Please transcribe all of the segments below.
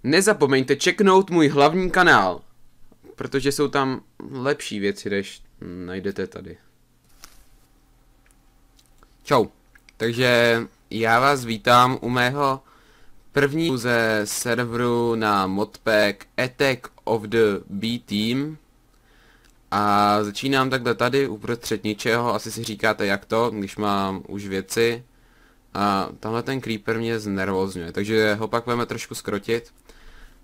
Nezapomeňte čeknout můj hlavní kanál, protože jsou tam lepší věci, než najdete tady. Čau. Takže já vás vítám u mého prvního ze serveru na modpack Attack of the B-Team. A začínám takhle tady uprostřed ničeho, asi si říkáte jak to, když mám už věci. A tamhle ten creeper mě znervozňuje, takže ho pak budeme trošku skrotit.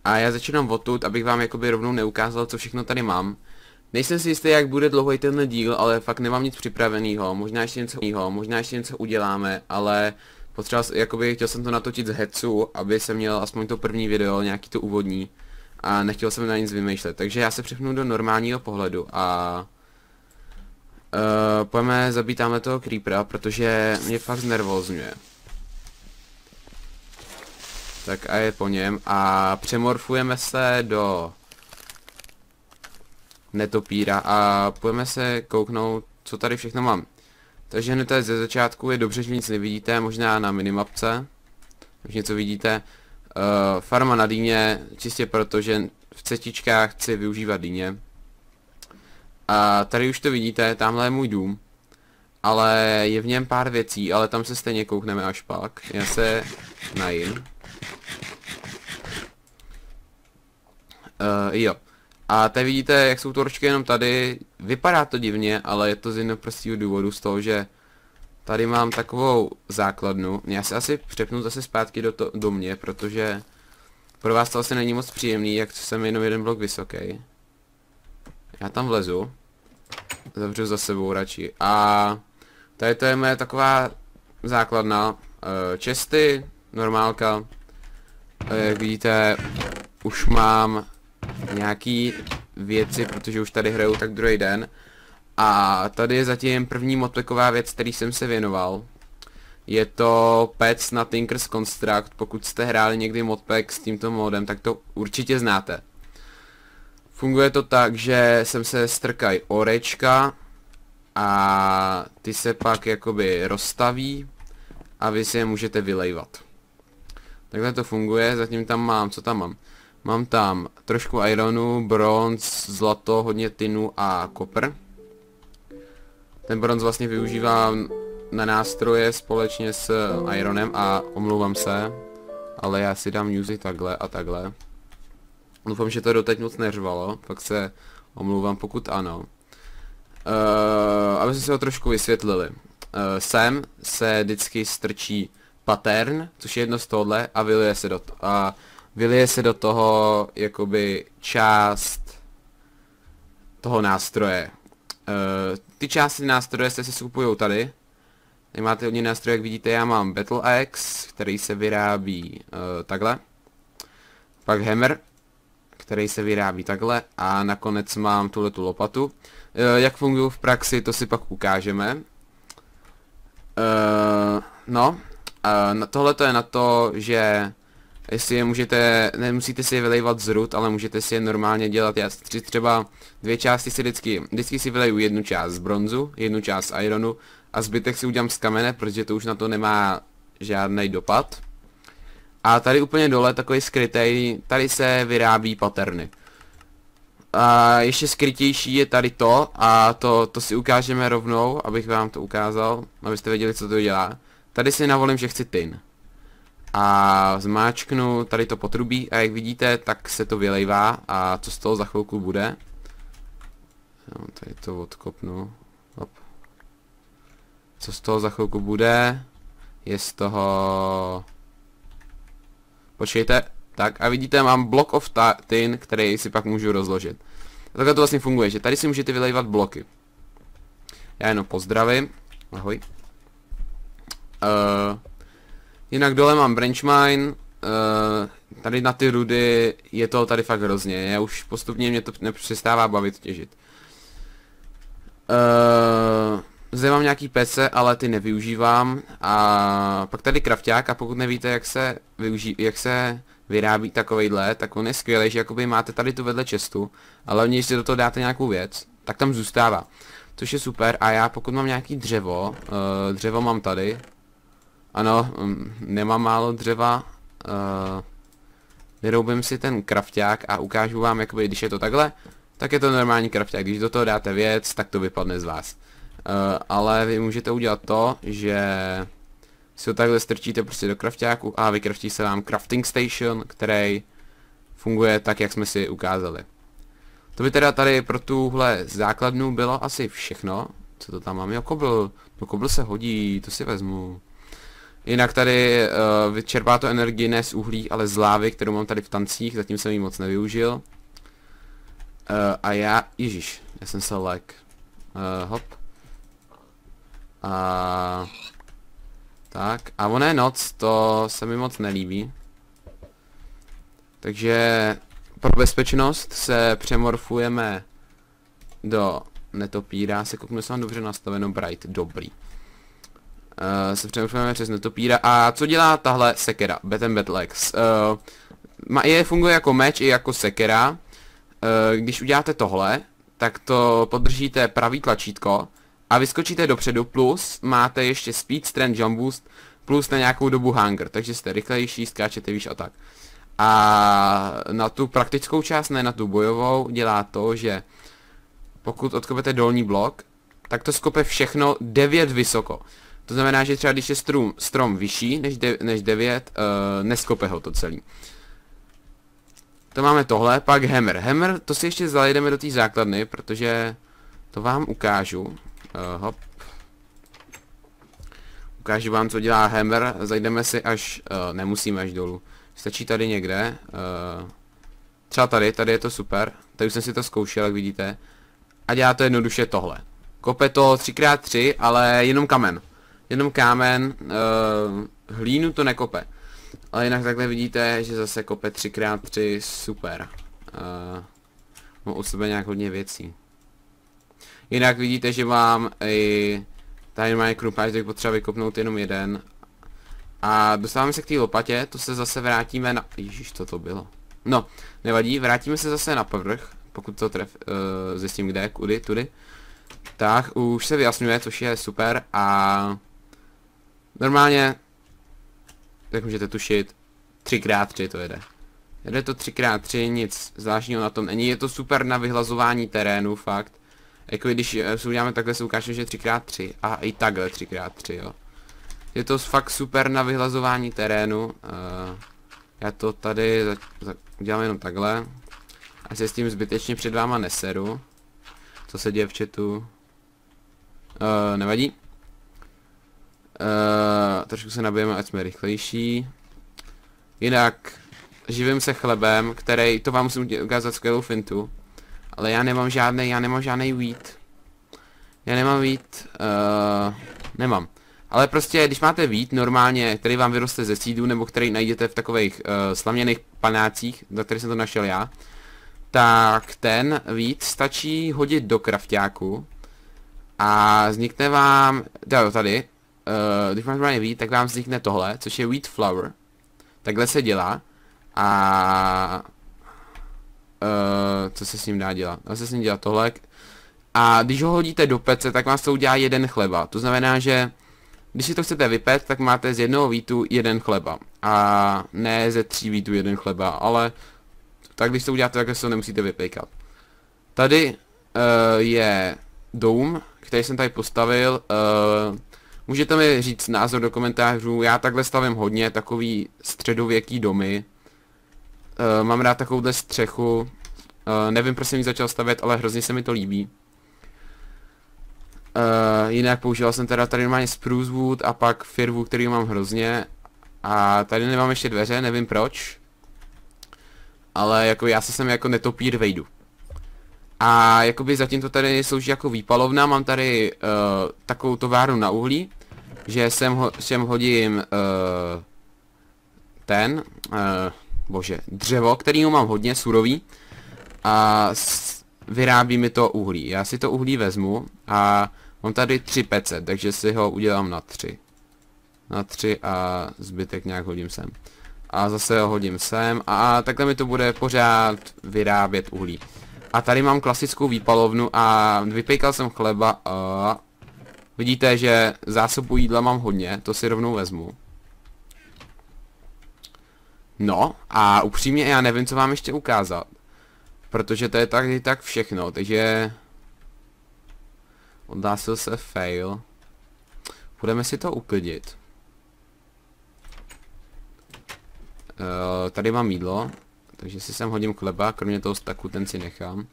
A já začínám odtud, abych vám jakoby rovnou neukázal, co všechno tady mám. Nejsem si jistý, jak bude dlouhý tenhle díl, ale fakt nemám nic připraveného. Možná ještě něco uděláme, ale chtěl jsem to natočit z hecu, aby se měl aspoň to první video, nějaký to úvodní. A nechtěl jsem na nic vymýšlet, takže já se přepnu do normálního pohledu a pojďme zabít tamhle toho creepera, protože mě fakt znervózňuje. Tak a je po něm a přemorfujeme se do netopíra a pojďme se kouknout, co tady všechno mám. Takže hned tady ze začátku je dobře, že nic nevidíte, možná na minimapce, už něco vidíte. Farma na dýně, čistě proto, že v cestičkách chci využívat dýně. A tady už to vidíte, tamhle je můj dům. Ale je v něm pár věcí, ale tam se stejně koukneme až pak. Já se najím. Jo. A tady vidíte, jak jsou torčky jenom tady. Vypadá to divně, ale je to z jednoho prostého důvodu, z toho, že tady mám takovou základnu. Já se asi přepnu zase zpátky do mě, protože pro vás to asi není moc příjemný, jak jsem jenom jeden blok vysoký. Já tam vlezu. Zavřu za sebou radši. A tady to je moje taková základna. Chesty, normálka. Jak vidíte, už mám nějaký věci, protože už tady hraju tak druhý den. A tady je zatím první modpacková věc, který jsem se věnoval. Je to Pets na Tinker's Construct. Pokud jste hráli někdy modpack s tímto modem, tak to určitě znáte. Funguje to tak, že sem se strkají orečka a ty se pak jakoby rozstaví a vy si je můžete vylejvat. Takhle to funguje, zatím tam mám, co tam mám? Mám tam trošku ironu, bronz, zlato, hodně tinu a kopr. Ten bronz vlastně využívám na nástroje společně s ironem a omlouvám se, ale já si dám music takhle a takhle. Doufám, že to doteď moc neřvalo, pak se omlouvám, pokud ano. Aby jsme si ho trošku vysvětlili. Sem se vždycky strčí pattern, což je jedno z tohle, a vylije se do toho jakoby část toho nástroje. Ty části nástroje se skupujou tady. Tady máte hodně nástroje, jak vidíte, já mám Battle Axe, který se vyrábí takhle. Pak Hammer, který se vyrábí takhle, a nakonec mám tuhletu lopatu. Jak fungují v praxi, to si pak ukážeme. Tohle to je na to, že jestli je můžete, nemusíte si je vylejvat z rud, ale můžete si je normálně dělat. Já třeba dvě části si vždycky si vyleju jednu část z bronzu, jednu část z ironu a zbytek si udělám z kamene, protože to už na to nemá žádný dopad. A tady úplně dole, takový skrytej, tady se vyrábí paterny. A ještě skrytější je tady to, a to si ukážeme rovnou, abych vám to ukázal, abyste věděli, co to dělá. Tady si navolím, že chci tin. A zmáčknu tady to potrubí a jak vidíte, tak se to vylejvá a co z toho za chvilku bude. No, tady to odkopnu. Hop. Co z toho za chvilku bude, je z toho... Počkejte, tak a vidíte, mám block of tin, který si pak můžu rozložit. A takhle to vlastně funguje, že tady si můžete vylejvat bloky. Já jenom pozdravím. Ahoj. Jinak dole mám branch mine. Tady na ty rudy je to tady fakt hrozně. Já už postupně mě to nepřestává bavit těžit. Zde mám nějaký pece, ale ty nevyužívám. A pak tady krafťák, a pokud nevíte, jak se vyrábí takovejhle, tak on je skvělý, že jakoby máte tady tu vedle čestu, ale hlavně, když si do toho dáte nějakou věc, tak tam zůstává. Což je super. A já pokud mám nějaký dřevo, dřevo mám tady. Ano, nemám málo dřeva. vyroubím si ten krafťák a ukážu vám, jakoby, když je to takhle, tak je to normální krafťák. Když do toho dáte věc, tak to vypadne z vás. Ale vy můžete udělat to, že si ho takhle strčíte prostě do krafťáku a vykraftí se vám crafting station, který funguje tak, jak jsme si ukázali. To by teda tady pro tuhle základnu bylo asi všechno. Co to tam mám? Jo, kobl. No kobl se hodí, to si vezmu. Jinak tady vyčerpá to energii ne z uhlí, ale z lávy, kterou mám tady v tancích, zatím jsem ji moc nevyužil. A ježíš, já jsem se lek. Hop. Tak, a ona je noc, to se mi moc nelíbí. Takže pro bezpečnost se přemorfujeme do netopíra, se kouknu, jestli mám dobře nastaveno bright, dobrý. Se přemorfujeme přes netopíra a co dělá tahle sekera, Battle-Axe? Funguje jako meč i jako sekera. Když uděláte tohle, tak to podržíte pravý tlačítko a vyskočíte dopředu, plus máte ještě speed, strength, jump boost, plus na nějakou dobu hunger, takže jste rychlejší, skáčete výš a tak. A na tu praktickou část, ne na tu bojovou, dělá to, že pokud odkopete dolní blok, tak to skope všechno 9 vysoko. To znamená, že třeba když je strom vyšší než 9, neskope ho to celý. To máme tohle, pak hammer. Hammer, to si ještě zajdeme do té základny, protože to vám ukážu. Hop. Ukážu vám, co dělá hammer, zajdeme si až, nemusíme až dolů. Stačí tady někde, třeba tady je to super, tady už jsem si to zkoušel, jak vidíte. A dělá to jednoduše tohle. Kope to 3x3, ale jenom kamen. Jenom kámen, hlínu to nekope. Ale jinak takhle vidíte, že zase kope 3x3, super. Mám od sebe nějak hodně věcí. Jinak vidíte, že mám i tady má krupáč, tak potřeba vykopnout jenom jeden. A dostáváme se k té lopatě, to se zase vrátíme na... Ježíš, co to bylo? No, nevadí, vrátíme se zase na povrch, pokud to zjistím kde, kudy, tudy. Tak, už se vyjasňuje, což je super a... Normálně, jak můžete tušit, 3x3 to jede. Jede to 3x3, nic zvláštního na tom není, je to super na vyhlazování terénu, fakt. Jako když si uděláme takhle, se ukáže, že 3x3 a i takhle 3x3, jo. Je to fakt super na vyhlazování terénu. Já to tady udělám jenom takhle. A se s tím zbytečně před váma neseru. Co se děje v chatu? Nevadí. Trošku se nabijeme, ať jsme rychlejší. Jinak živím se chlebem, který, to vám musím ukázat skvělou fintu. Ale já nemám žádný wheat. Já nemám wheat, nemám. Ale prostě, když máte wheat normálně, který vám vyroste ze seedu, nebo který najdete v takových slaměných panácích, za který jsem to našel já, tak ten wheat stačí hodit do krafťáku a vznikne vám, tady, když máte normálně wheat, tak vám vznikne tohle, což je wheat flour. Takhle se dělá a co se s ním dá dělat? Dá se s ním dělat tohle. A když ho hodíte do pece, tak vám to udělá jeden chleba. To znamená, že když si to chcete vypéct, tak máte z jednoho wheatu jeden chleba. A ne ze 3 wheatů jeden chleba, ale tak když to uděláte, tak se to nemusíte vypékat. Tady je dům, který jsem tady postavil. Můžete mi říct názor do komentářů, já takhle stavím hodně takový středověký domy. Mám rád takovouhle střechu, nevím, proč jsem ji začal stavět, ale hrozně se mi to líbí. Jinak používal jsem teda tady normálně spruce wood a pak firwood, který mám hrozně. A tady nemám ještě dveře, nevím proč. Ale jako já se sem jako netopír vejdu. A jakoby zatím to tady slouží jako výpalovna, mám tady takovou továrnu na uhlí. Že sem hodím bože, dřevo, kterýho mám hodně surový a vyrábí mi to uhlí. Já si to uhlí vezmu a mám tady 3 pece, takže si ho udělám na 3. Na 3 a zbytek nějak hodím sem. A zase ho hodím sem a takhle mi to bude pořád vyrábět uhlí. A tady mám klasickou výpalovnu a vypékal jsem chleba a vidíte, že zásobu jídla mám hodně, to si rovnou vezmu. No, a upřímně já nevím, co vám ještě ukázat. Protože to je tady tak všechno, takže... Odhlásil se fail. Budeme si to uklidit. Tady mám jídlo, takže si sem hodím chleba, kromě toho staku ten si nechám.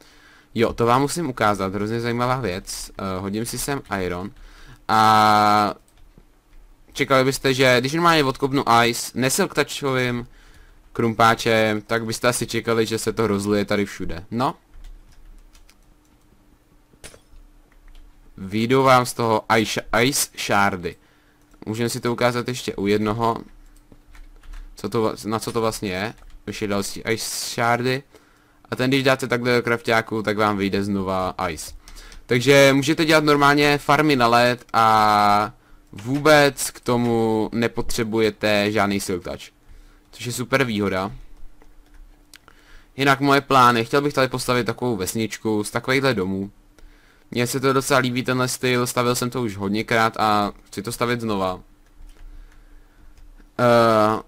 Jo, to vám musím ukázat, hrozně zajímavá věc. Hodím si sem iron. A... Čekali byste, že když normálně odkopnu ice nesilktouchovým krumpáčem, tak byste asi čekali, že se to rozlije tady všude. No. Vyjdou vám z toho ice shardy. Můžeme si to ukázat ještě u jednoho. Na co to vlastně je. Ještě další ice shardy. A ten, když dáte takhle do krafťáku, tak vám vyjde znova ice. Takže můžete dělat normálně farmy na led a vůbec k tomu nepotřebujete žádný silk touch. Což je super výhoda. Jinak moje plány, chtěl bych tady postavit takovou vesničku z takovýchhle domů. Mně se to docela líbí tenhle styl, stavil jsem to už hodněkrát a chci to stavit znova.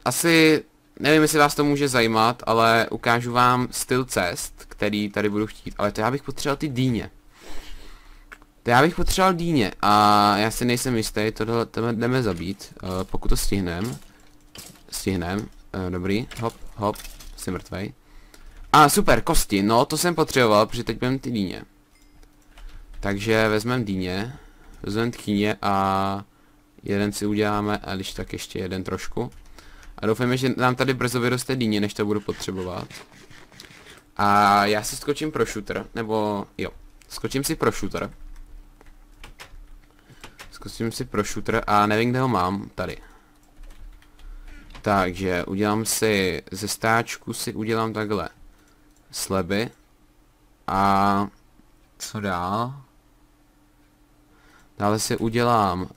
Asi, nevím, jestli vás to může zajímat, ale ukážu vám styl cest, který tady budu chtít, ale to já bych potřeboval ty dýně. To já bych potřeboval dýně a já si nejsem jistý, tohle jdeme zabít, pokud to stihnem, dobrý, hop, hop, jsi mrtvej. A super, kosti, no to jsem potřeboval, protože teď budeme ty dýně. Takže vezmeme dýně, vezmeme tchýně a jeden si uděláme, a když tak ještě jeden trošku. A doufáme, že nám tady brzo vyroste dýně, než to budu potřebovat. A já si skočím pro shooter, nebo jo, skočím si pro shooter. Skočím si pro shooter a nevím, kde ho mám, tady. Takže udělám si, ze stáčku si udělám takhle sleby. A co dál? Dále si udělám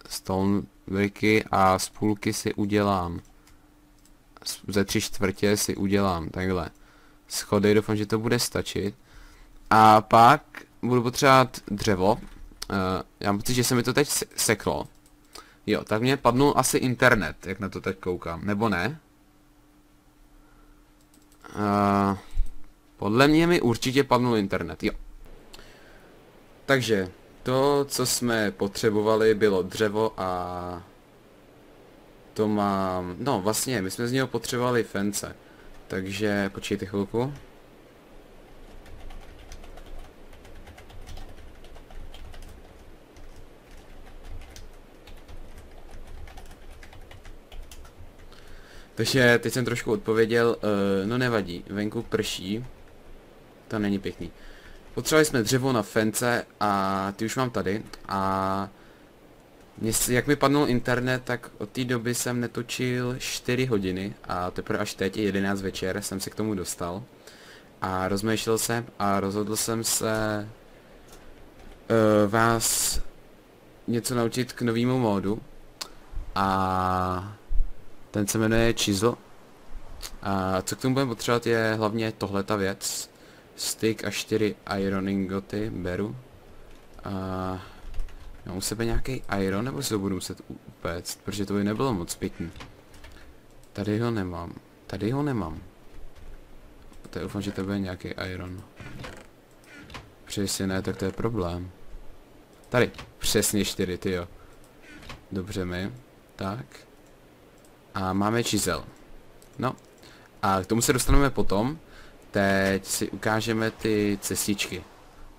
stone bricky a z půlky si udělám, ze 3/4 si udělám takhle schody, doufám, že to bude stačit. A pak budu potřebovat dřevo. Já mám pocit, že se mi to teď seklo. Jo, tak mě padnul asi internet, jak na to teď koukám, nebo ne? Podle mě mi určitě padnul internet, jo. Takže to, co jsme potřebovali, bylo dřevo a to mám, no vlastně, my jsme z něho potřebovali fence. Takže počkejte chvilku. Takže teď jsem trošku odpověděl, no nevadí, venku prší, to není pěkný. Potřebovali jsme dřevo na fence a ty už mám tady a jak mi padnul internet, tak od té doby jsem netočil 4 hodiny a teprve až teď, 11 večer, jsem se k tomu dostal. A rozmýšlel jsem a rozhodl jsem se vás něco naučit k novému módu. A ten se jmenuje Chisel. A co k tomu budeme potřebovat je hlavně tohleta věc. Stick a 4 iron ingoty beru. A mám u sebe nějaký iron, nebo si ho budu muset upéct, protože to by nebylo moc pěkný. Tady ho nemám. Tady ho nemám. Tady doufám, že to bude nějaký iron. Protože jestli ne, tak to je problém. Tady, přesně 4, tyjo. Dobře mi. Tak. A máme Chisel. No. A k tomu se dostaneme potom. Teď si ukážeme ty cestičky.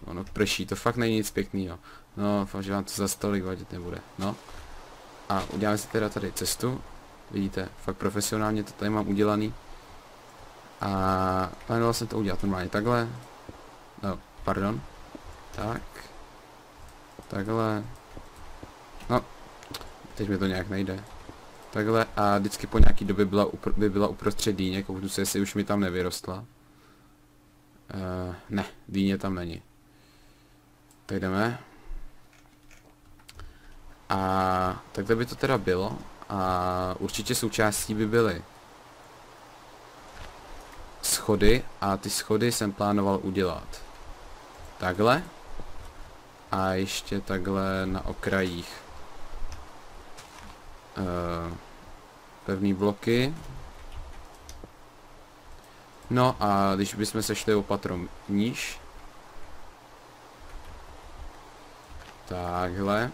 Ono prší, to fakt není nic pěknýho. No, doufám, že vám to za stolik vadit nebude. No. A uděláme si teda tady cestu. Vidíte, fakt profesionálně to tady mám udělaný. A plánoval jsem to udělat normálně takhle. No, pardon. Tak. Takhle. No. Teď mi to nějak nejde. Takhle a vždycky po nějaký době by byla uprostřed dýně, kouknu se, jestli už mi tam nevyrostla. Ne, dýně tam není. Tak jdeme. A takhle by to teda bylo. A určitě součástí by byly schody a ty schody jsem plánoval udělat takhle. A ještě takhle na okrajích. Pevný bloky. No a když bychom se šli o patro níž. Takhle.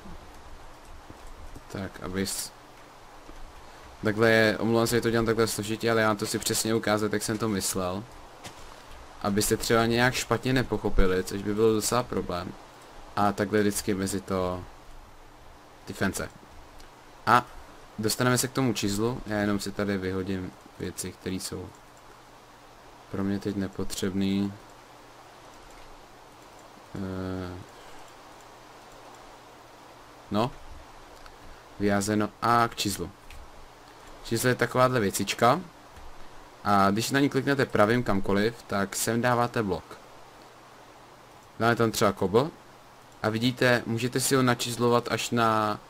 Tak, abys... Takhle je, omlouvám se, že to dělám takhle složitě, ale já vám to si přesně ukázat, jak jsem to myslel. Abyste třeba nějak špatně nepochopili, což by byl docela problém. A takhle vždycky mezi to... ty fence. A dostaneme se k tomu číslu, já jenom si tady vyhodím věci, které jsou pro mě teď nepotřebný. No. Vyjázeno a k číslu. Číslo je takováhle věcička. A když na ní kliknete pravým kamkoliv, tak sem dáváte blok. Dáme tam třeba kobl. A vidíte, můžete si ho načíslovat až na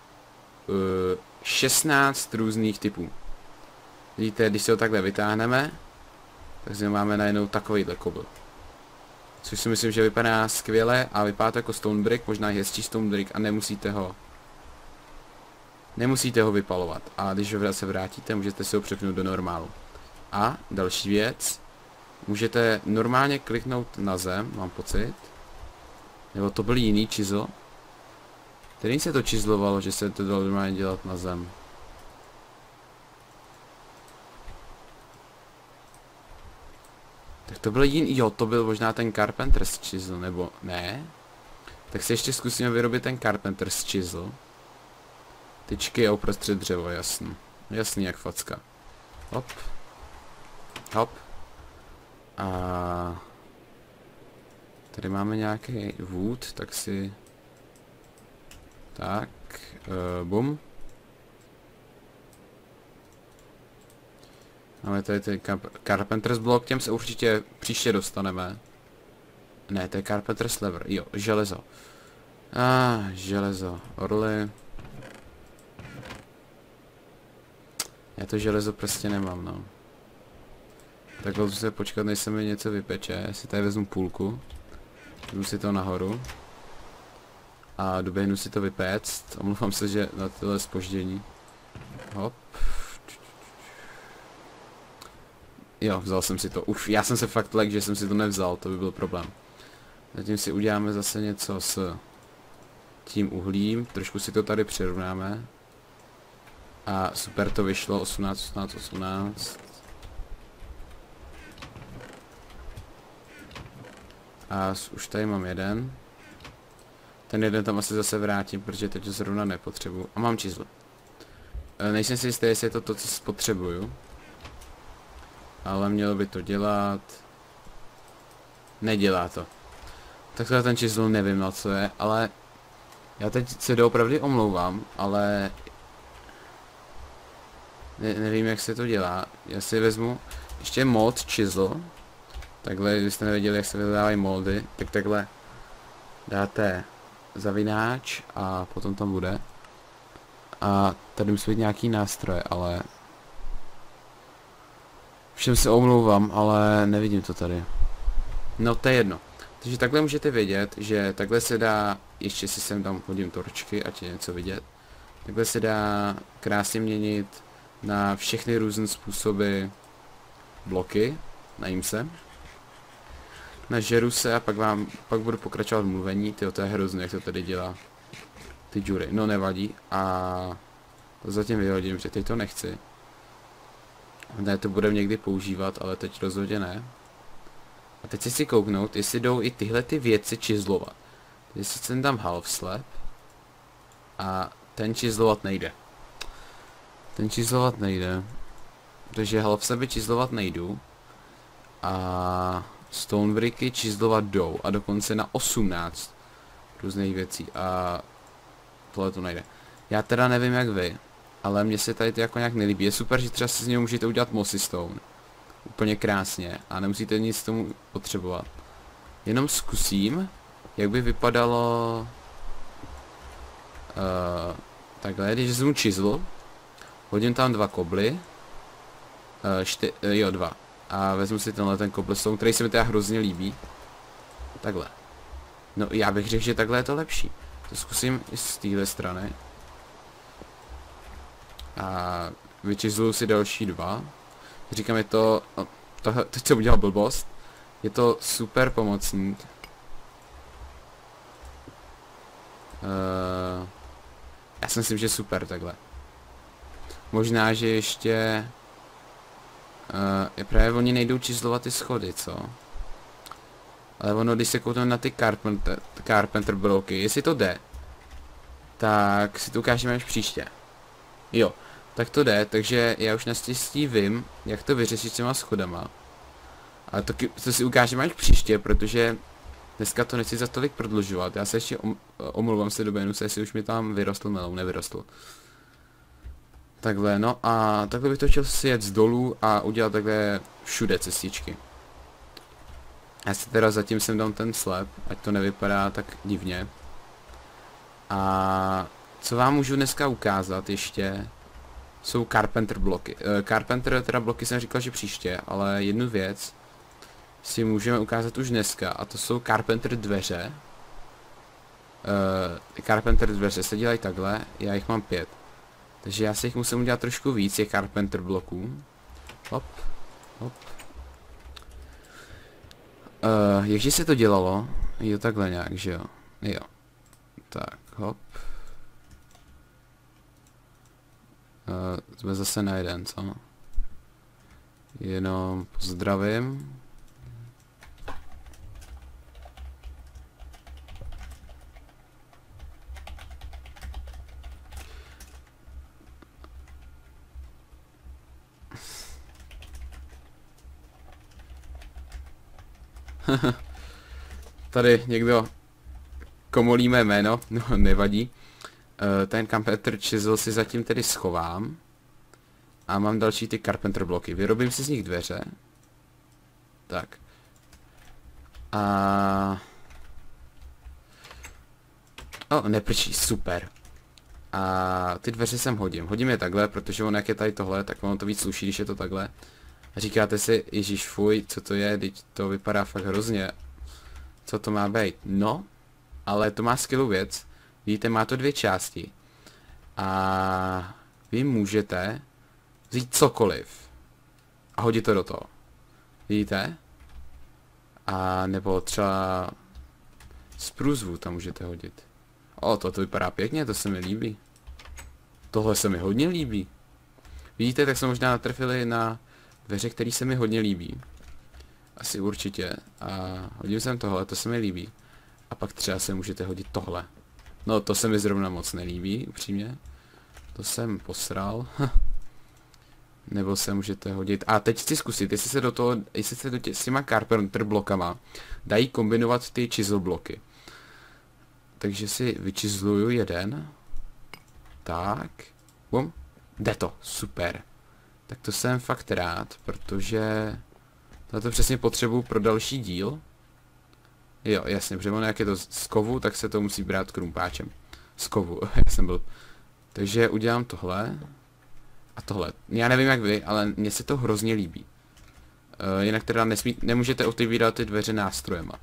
16 různých typů. Vidíte, když si ho takhle vytáhneme, tak si máme najednou takovýhle kobl. Což si myslím, že vypadá skvěle a vypadá to jako stone brick, možná hezčí stone brick a nemusíte ho vypalovat. A když ho se vrátíte, můžete si ho přepnout do normálu. A další věc, můžete normálně kliknout na zem, mám pocit. Nebo to byl jiný číslo. Který se to číslovalo, že se to dalo normálně dělat na zem. Tak to byl jiný, jo, to byl možná ten Carpenter's chisel, nebo ne? Tak si ještě zkusíme vyrobit ten Carpenter's chisel. Tyčky a uprostřed dřevo, jasný. Jasný jak facka. Hop. Hop. A tady máme nějaký wood, tak si... Tak, bum. Máme tady ty Carpenter's block, těm se určitě příště dostaneme. Ne, to je Carpenter's lever, jo, železo. Železo, orly. Já to železo prostě nemám, no. Takhle musím se počkat, než se mi něco vypeče. Já si tady vezmu půlku. Jdu si to nahoru. A doběhnu si to vypéct. Omlouvám se, že na tohle zpoždění. Hop. Jo, vzal jsem si to. Už, já jsem se fakt lek, že jsem si to nevzal, to by byl problém. Zatím si uděláme zase něco s tím uhlím. Trošku si to tady přirovnáme. A super to vyšlo, 18, 18, 18. A už tady mám jeden. Ten jeden tam asi zase vrátím, protože teď to zrovna nepotřebuju. A mám číslo. Nejsem si jistý, jestli je to to, co spotřebuju. Ale mělo by to dělat. Nedělá to. Takhle ten číslo nevím, na co je, ale já teď se doopravdy omlouvám, ale nevím, jak se to dělá. Já si vezmu ještě mod chisel. Takhle, když jste nevěděli, jak se vydávají moldy, tak takhle dáte zavináč a potom tam bude. A tady musí být nějaký nástroje, ale všem se omlouvám, ale nevidím to tady. No to je jedno. Takže takhle můžete vědět, že takhle se dá, ještě si sem tam hodím torčky, ať je něco vidět. Takhle se dá krásně měnit na všechny různé způsoby bloky, najím se. Nažeru se a pak budu pokračovat v mluvení, tyjo, to je hrozné, jak to tady dělá. Ty džury, no nevadí a to zatím vyhodím, že teď to nechci. Ne, to budeme někdy používat, ale teď rozhodně ne. A teď si kouknout, jestli jdou i tyhle ty věci čizlovat. Jestli jsem tam half slab a ten čizlovat nejde. Ten čizlovat nejde. Takže half slaby čizlovat nejdu. A stone bricky čizlovat jdou. A dokonce na 18 různých věcí. A tohle to nejde. Já teda nevím jak vy, ale mně se tady to jako nějak nelíbí. Je super, že třeba si z něho můžete udělat mossy stone. Úplně krásně a nemusíte nic tomu potřebovat. Jenom zkusím, jak by vypadalo takhle, když vezmu chisel, hodím tam 2 kobly, jo 2, a vezmu si tenhle ten cobblestone, který se mi teda hrozně líbí. Takhle. No já bych řekl, že takhle je to lepší. To zkusím i z téhle strany. A vyčizluju si další 2. Říkám, je to teď jsem udělal blbost. Je to super pomocník. Já si myslím, že super takhle. Možná, že ještě... je právě oni nejdou číslovat ty schody, co? Ale ono, když se koukneme na ty Carpenter bloky, jestli to jde, tak si to ukážeme až příště. Jo, tak to jde, takže já už naštěstí vím, jak to vyřešit s těma schodama. Ale to si ukážeme až příště, protože dneska to nechci za tolik prodlužovat. Já se ještě omlouvám se do Benusa, jestli už mi tam vyrostl melon, nevyrostl. Takhle, no a takhle bych to chtěl si jet z dolů a udělat takhle všude cestičky. Já si teda zatím sem dám ten slab, ať to nevypadá tak divně. A co vám můžu dneska ukázat ještě, jsou Carpenter bloky. Carpenter teda bloky jsem říkal, že příště, ale jednu věc si můžeme ukázat už dneska, a to jsou Carpenter dveře. Carpenter dveře se dělají takhle, já jich mám 5. Takže já si jich musím udělat trošku víc, těch Carpenter bloků. Hop, hop. Jakže se to dělalo? Jo, takhle nějak, že jo? Jo. Tak, hop. Jsme zase na jeden, co? Jenom pozdravím. Tady někdo komolí mé jméno, no nevadí. Ten Carpenter chisel si zatím tedy schovám. A mám další ty Carpenter bloky. Vyrobím si z nich dveře. Tak. A... neprčí, super. A ty dveře sem hodím. Hodím je takhle, protože on jak je tady tohle, tak ono to víc sluší, když je to takhle. A říkáte si, ježíš fuj, co to je, teď to vypadá fakt hrozně. Co to má být? No, ale to má skvělou věc. Vidíte, má to 2 části. A vy můžete vzít cokoliv a hodit to do toho. Vidíte? A nebo třeba z průzvu tam můžete hodit. To vypadá pěkně, to se mi líbí. Tohle se mi hodně líbí. Vidíte, tak jsme možná natrfili na dveře, které se mi hodně líbí. Asi určitě. A hodím sem tohle, to se mi líbí. A pak třeba se můžete hodit tohle. No to se mi zrovna moc nelíbí, upřímně. To jsem posral. Nebo se můžete hodit. A teď chci zkusit, jestli se do toho, jestli se s těma Carpenter blokama dají kombinovat ty chisel bloky. Takže si vyčizluju jeden. Tak. Bum. Jde to, super. Tak to jsem fakt rád, protože to přesně potřebuji pro další díl. Jo, jasně, protože ono jak je to z kovu, tak se to musí brát krumpáčem. Z kovu, já jsem byl. Takže udělám tohle. A tohle. Já nevím jak vy, ale mně se to hrozně líbí. Jinak teda nemůžete otevírat ty dveře nástrojema.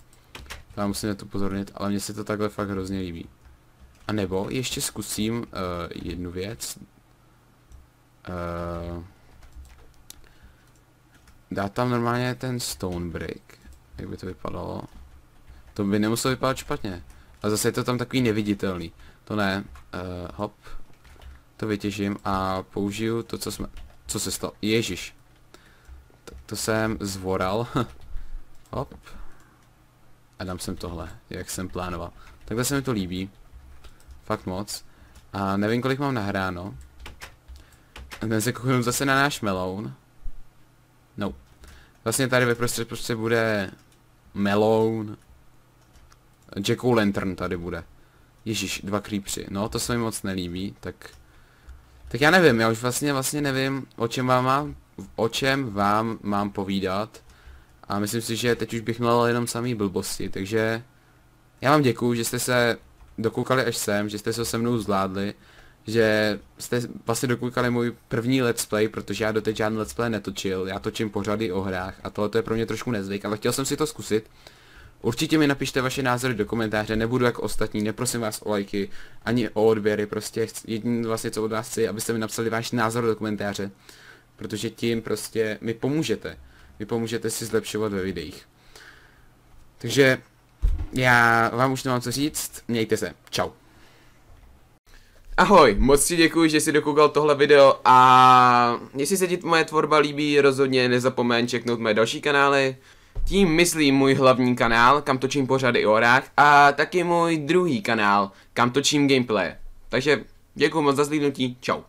Já musím na to pozornit, ale mně se to takhle fakt hrozně líbí. A nebo ještě zkusím jednu věc. Dát tam normálně ten stone brick. Jak by to vypadalo? To by nemuselo vypadat špatně. A zase je to tam takový neviditelný. To ne. Hop. To vytěžím a použiju to, co se stalo. Ježiš. To jsem zvoral. Hop. A dám sem tohle, jak jsem plánoval. Takhle se mi to líbí. Fakt moc. A nevím, kolik mám nahráno. Ten se kouknu zase na náš meloun. No. Vlastně tady ve prostřed prostě bude meloun. Jack-o'-lantern tady bude. Ježíš, 2 creepři. No, to se mi moc nelíbí, tak já nevím, já už vlastně nevím, o čem vám mám povídat. A myslím si, že teď už bych měl jenom samý blbosti, takže já vám děkuju, že jste se dokoukali až sem, že jste se se mnou zvládli, že jste vlastně dokoukali můj první let's play, protože já doteď žádný let's play netočil, já točím pořady o hrách a tohle je pro mě trošku nezvyk, ale chtěl jsem si to zkusit. Určitě mi napište vaše názory do komentáře, nebudu jako ostatní, neprosím vás o lajky, ani o odběry, prostě jediný vlastně co od vás chci, abyste mi napsali váš názor do komentáře, protože tím prostě mi pomůžete. vy pomůžete si zlepšovat ve videích. Takže já vám už nemám co říct, mějte se, čau. Ahoj, moc ti děkuji, že jsi dokoukal tohle video a jestli se ti moje tvorba líbí, rozhodně nezapomeň čeknout moje další kanály. Tím myslím můj hlavní kanál, kam točím pořady o hrách, a taky můj druhý kanál, kam točím gameplay. Takže děkuji moc za zhlídnutí, čau.